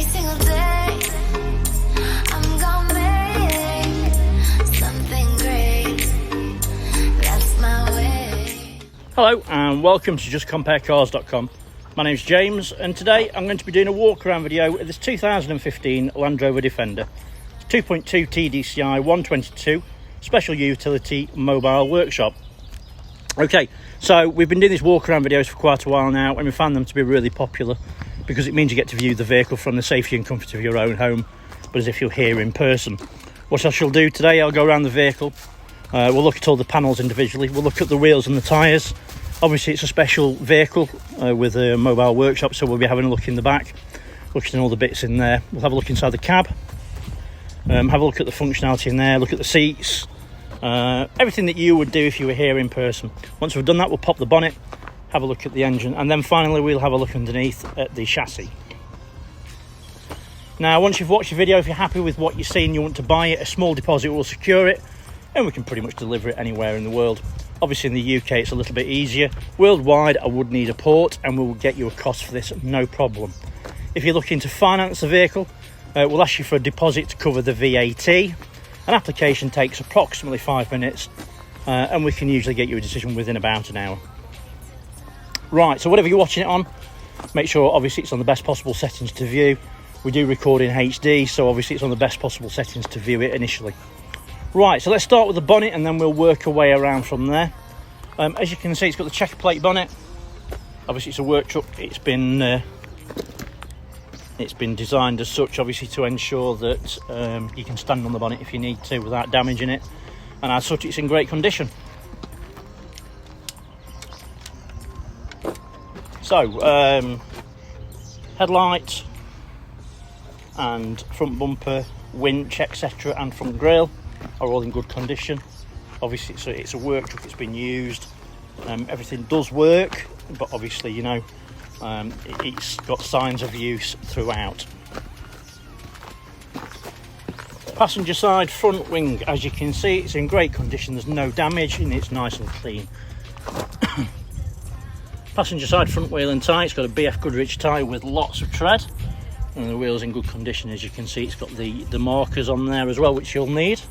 single day I'm gonna make something great. That's my way. Hello and welcome to justcomparecars.com. My name's James and today I'm going to be doing a walk around video of this 2015 Land Rover Defender. It's 2.2 TDCi 122 special utility mobile workshop. Okay, so we've been doing these walk around videos for quite a while now and we found them to be really popular because it means you get to view the vehicle from the safety and comfort of your own home, but as if you're here in person. What I shall do today, I'll go around the vehicle, we'll look at all the panels individually, we'll look at the wheels and the tyres. Obviously it's a special vehicle with a mobile workshop, so we'll be having a look in the back, looking at all the bits in there. We'll have a look inside the cab, have a look at the functionality in there, look at the seats, everything that you would do if you were here in person. Once we've done that, we'll pop the bonnet, have a look at the engine, and then finally we'll have a look underneath at the chassis. Now once you've watched the video, if you're happy with what you see and you want to buy it, a small deposit will secure it and we can pretty much deliver it anywhere in the world. Obviously in the UK it's a little bit easier. Worldwide I would need a port and we'll get you a cost for this, no problem. If you're looking to finance the vehicle, we'll ask you for a deposit to cover the VAT. An application takes approximately 5 minutes and we can usually get you a decision within about an hour. Right, so whatever you're watching it on, make sure obviously it's on the best possible settings to view. We do record in HD, so obviously it's on the best possible settings to view it initially. Right, so let's start with the bonnet and then we'll work our way around from there. As you can see, it's got the checker plate bonnet. Obviously it's a work truck. It's been designed as such, obviously, to ensure that you can stand on the bonnet if you need to without damaging it, and as such it's in great condition. So headlights and front bumper, winch, etc., and front grille are all in good condition. Obviously it's a work truck, it's been used, everything does work, but obviously, you know, it's got signs of use throughout. Passenger side front wing, as you can see, it's in great condition, there's no damage and it's nice and clean. Passenger side front wheel and tyre, it's got a BF Goodrich tyre with lots of tread, and the wheel's in good condition. As you can see, it's got the markers on there as well, which you'll need.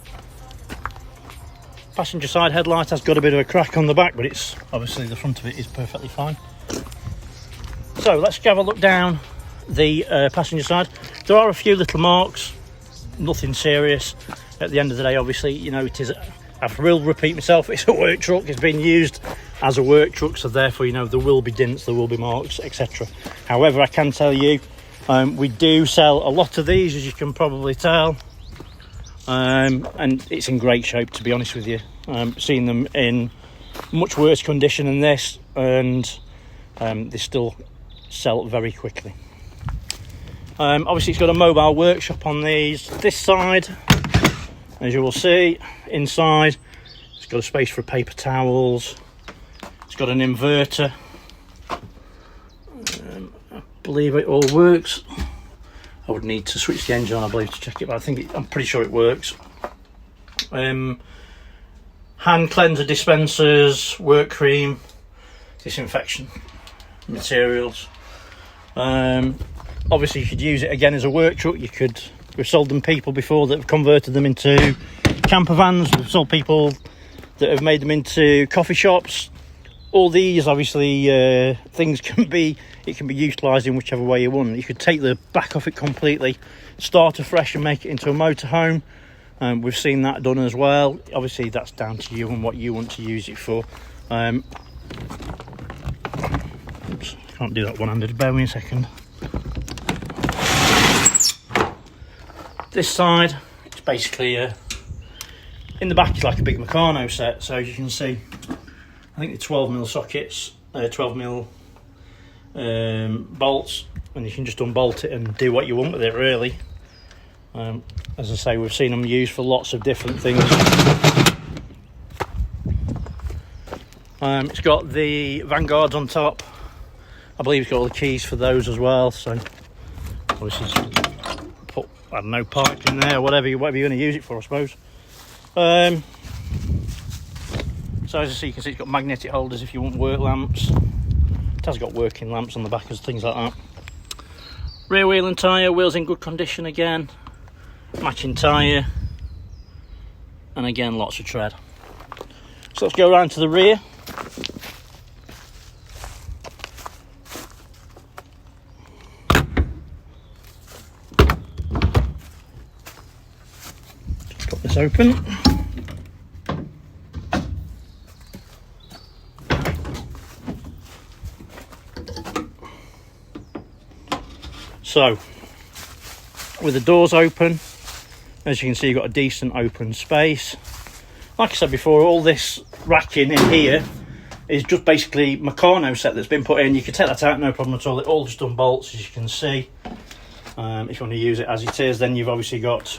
Passenger side headlight has got a bit of a crack on the back, but it's obviously the front of it is perfectly fine. So let's have a look down the passenger side. There are a few little marks, nothing serious. At the end of the day, obviously, you know, it is, I will repeat myself, it's a work truck, it's been used as a work truck, so therefore, you know, there will be dents, there will be marks, etc. However, I can tell you, we do sell a lot of these, as you can probably tell, and it's in great shape, to be honest with you. Seen them in much worse condition than this, and they still sell very quickly. Obviously it's got a mobile workshop on these. This side, as you will see, inside it's got a space for paper towels, it's got an inverter. I believe it all works. I would need to switch the engine on, I believe, to check it, but I'm pretty sure it works. Hand cleanser dispensers, work cream, disinfection materials. Obviously you could use it again as a work truck. We've sold them people before that have converted them into camper vans. We've sold people that have made them into coffee shops. All these obviously things can be utilised in whichever way you want. You could take the back off it completely, start afresh and make it into a motorhome. We've seen that done as well. Obviously that's down to you and what you want to use it for. Oops, can't do that one-handed, bear with me a second. This side, it's basically in the back it's like a big Meccano set, so as you can see, I think the 12mm sockets, 12mm bolts, and you can just unbolt it and do what you want with it, really. As I say, we've seen them used for lots of different things. It's got the Vanguards on top. I believe it's got all the keys for those as well, so obviously just put, I don't know, park in there, whatever you're going to use it for, I suppose. So as you can see, it's got magnetic holders if you want work lamps. It has got working lamps on the back and things like that. Rear wheel and tyre, wheels in good condition again, matching tyre, and again lots of tread. So let's go around to the rear. Just got this open. So, with the doors open, as you can see, you've got a decent open space. Like I said before, all this racking in here is just basically Meccano set that's been put in. You can take that out, no problem at all. It all just done bolts, as you can see. If you want to use it as it is, then you've obviously got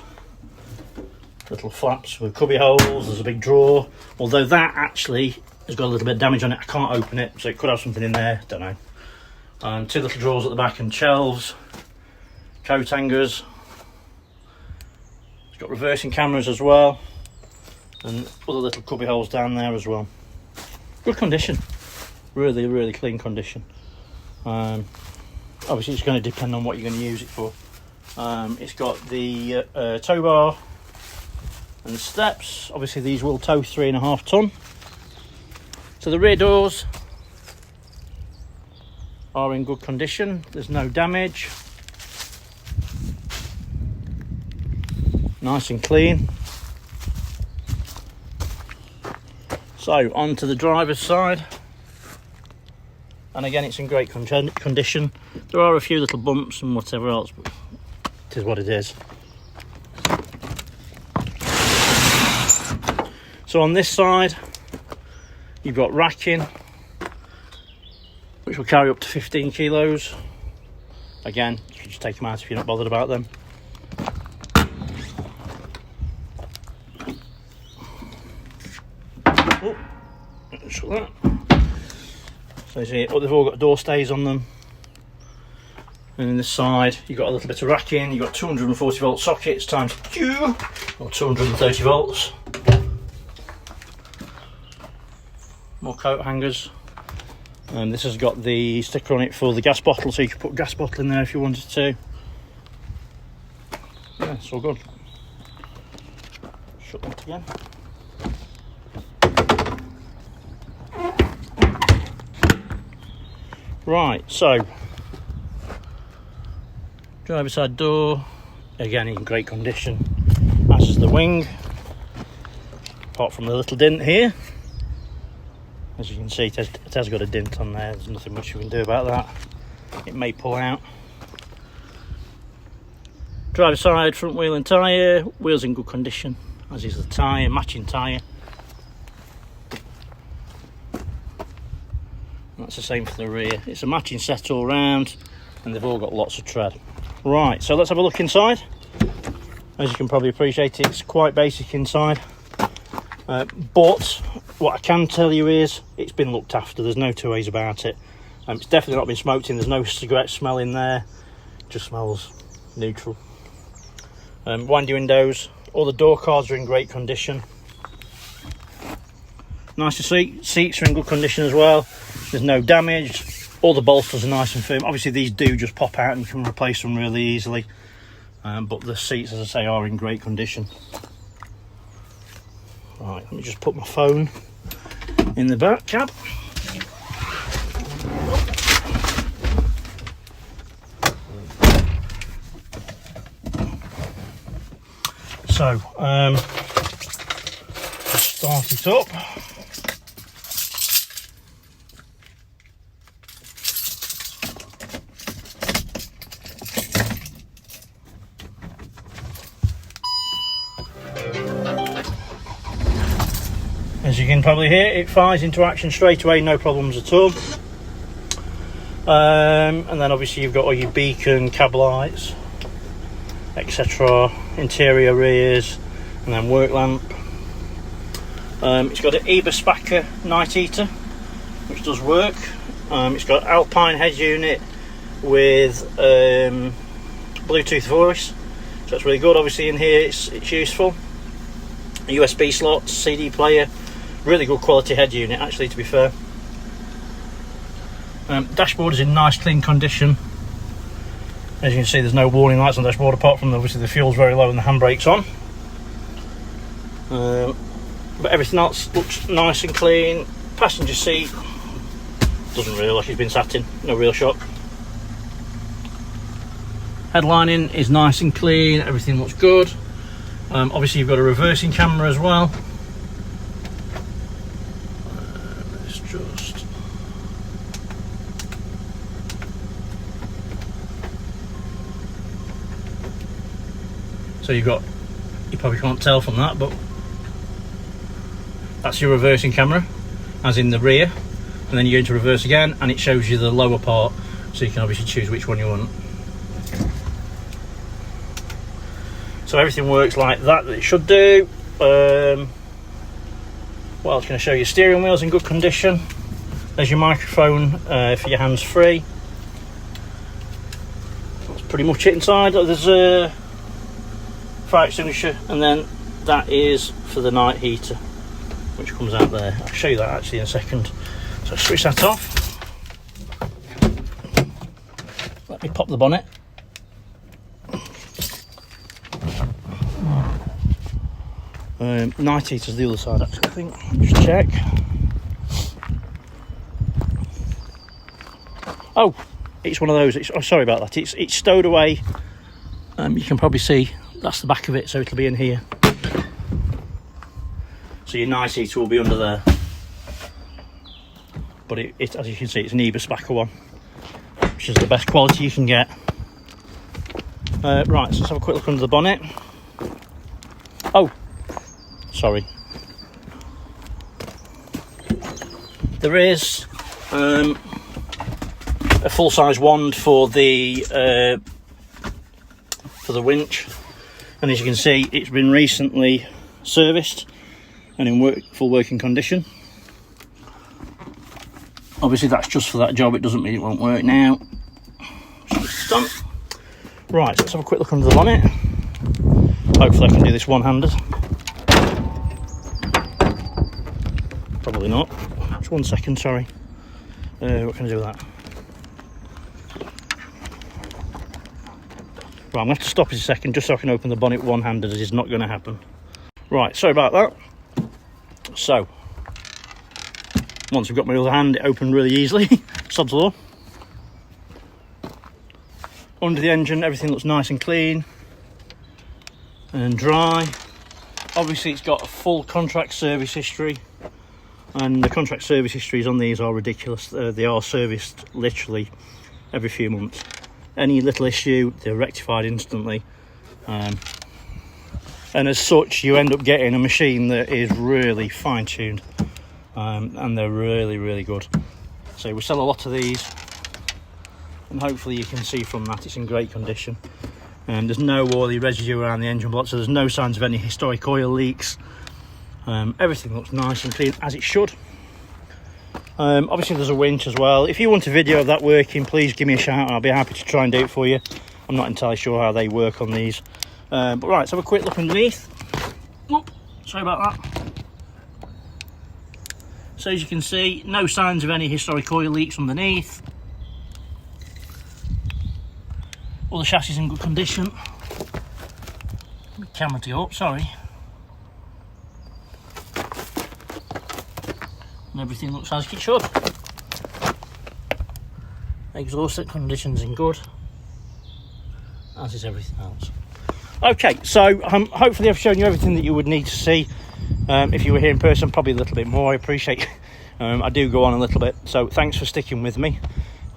little flaps with cubby holes. There's a big drawer, although that actually has got a little bit of damage on it. I can't open it, so it could have something in there, don't know. Two little drawers at the back and shelves, coat hangers. It's got reversing cameras as well, and other little cubby holes down there as well. Good condition, really clean condition. Obviously it's going to depend on what you're going to use it for. It's got the tow bar and the steps. Obviously these will tow 3.5 ton. So the rear doors are in good condition, there's no damage, nice and clean. So onto the driver's side, and again it's in great condition. There are a few little bumps and whatever else, but it is what it is. So on this side you've got racking, which will carry up to 15 kilos. Again, you can just take them out if you're not bothered about them. Oh, shut that. So you see, they've all got door stays on them. And in this side, you've got a little bit of racking. You've got 240 volt sockets times 2, or 230 volts. More coat hangers. And this has got the sticker on it for the gas bottle, so you can put a gas bottle in there if you wanted to. Yeah, it's all good. Shut that again. Right, so driver's side door, again in great condition, as is the wing, apart from the little dent here. As you can see, it has got a dent on there. There's nothing much you can do about that. It may pull out. Driver's side, front wheel and tyre. Wheels in good condition, as is the tyre, matching tyre. That's the same for the rear. It's a matching set all round, and they've all got lots of tread. Right, so let's have a look inside. As you can probably appreciate, it's quite basic inside. But what I can tell you is it's been looked after. There's no two ways about it. It's definitely not been smoked in. There's no cigarette smell in there. It just smells neutral. Windy windows. All the door cards are in great condition. Nice to see. Seats are in good condition as well. There's no damage. All the bolsters are nice and firm. Obviously these do just pop out and you can replace them really easily. But the seats, as I say, are in great condition. Right, let me just put my phone in the back cab. So, just start it up. As you can probably hear, it fires into action straight away, no problems at all. And then obviously you've got all your beacon, cab lights, etc. Interior rears, and then work lamp. It's got an Eber-Spacker night heater, which does work. It's got Alpine head unit with Bluetooth voice, so that's really good. Obviously in here it's useful. A USB slot, CD player. Really good quality head unit, actually, to be fair. Dashboard is in nice clean condition. As you can see, there's no warning lights on the dashboard apart from obviously the fuel's very low and the handbrake's on. But everything else looks nice and clean. Passenger seat doesn't really look like it's been sat in, no real shock. Headlining is nice and clean, everything looks good. Obviously you've got a reversing camera as well. Let's just... So you've got, you probably can't tell from that, but that's your reversing camera, as in the rear, and then you go into reverse again and it shows you the lower part, so you can obviously choose which one you want. So everything works like that it should do. What else can I show you? Steering wheel's in good condition. There's your microphone for your hands free. That's pretty much it inside. There's a fire extinguisher, and then that is for the night heater, which comes out there. I'll show you that actually in a second. So switch that off. Let me pop the bonnet. Night heater's the other side actually, I think. Just check. Oh, it's one of those. Oh, sorry about that. It's stowed away. You can probably see that's the back of it, so it'll be in here. So your night heater will be under there. But it as you can see, it's an Ebus backer one, which is the best quality you can get. Right, so let's have a quick look under the bonnet. Oh, sorry. There is a full-size wand for the winch, and as you can see, it's been recently serviced and in full working condition. Obviously that's just for that job, it doesn't mean it won't work now. It's done. Right, so let's have a quick look under the bonnet. Hopefully I can do this one-handed. Probably not. Just 1 second, sorry. What can I do with that? Right, I'm going to have to stop it a second just so I can open the bonnet one-handed, as it's not going to happen. Right, sorry about that. So, once I've got my other hand, it opened really easily. Sod's law. Under the engine, everything looks nice and clean and dry. Obviously, it's got a full contract service history, and the contract service histories on these are ridiculous. They are serviced literally every few months. Any little issue, they're rectified instantly. And as such, you end up getting a machine that is really fine-tuned. And they're really, really good. So we sell a lot of these, and hopefully you can see from that it's in great condition. There's no oily residue around the engine block, so there's no signs of any historic oil leaks. Everything looks nice and clean, as it should. Obviously there's a winch as well. If you want a video of that working, please give me a shout and I'll be happy to try and do it for you. I'm not entirely sure how they work on these. But right, let's have a quick look underneath. Whoop, sorry about that. So as you can see, no signs of any historic oil leaks underneath. All the chassis is in good condition. Camera to go up, sorry. And everything looks as it should. Exhaust conditions in good, as is everything else. Okay, so hopefully I've shown you everything that you would need to see. If you were here in person, probably a little bit more. I appreciate I do go on a little bit, so thanks for sticking with me.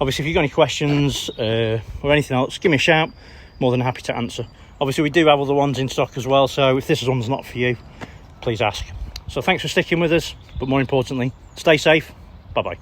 Obviously if you've got any questions or anything else, give me a shout. More than happy to answer. Obviously we do have other ones in stock as well, so if this one's not for you, please ask. So thanks for sticking with us, but more importantly, stay safe. Bye bye.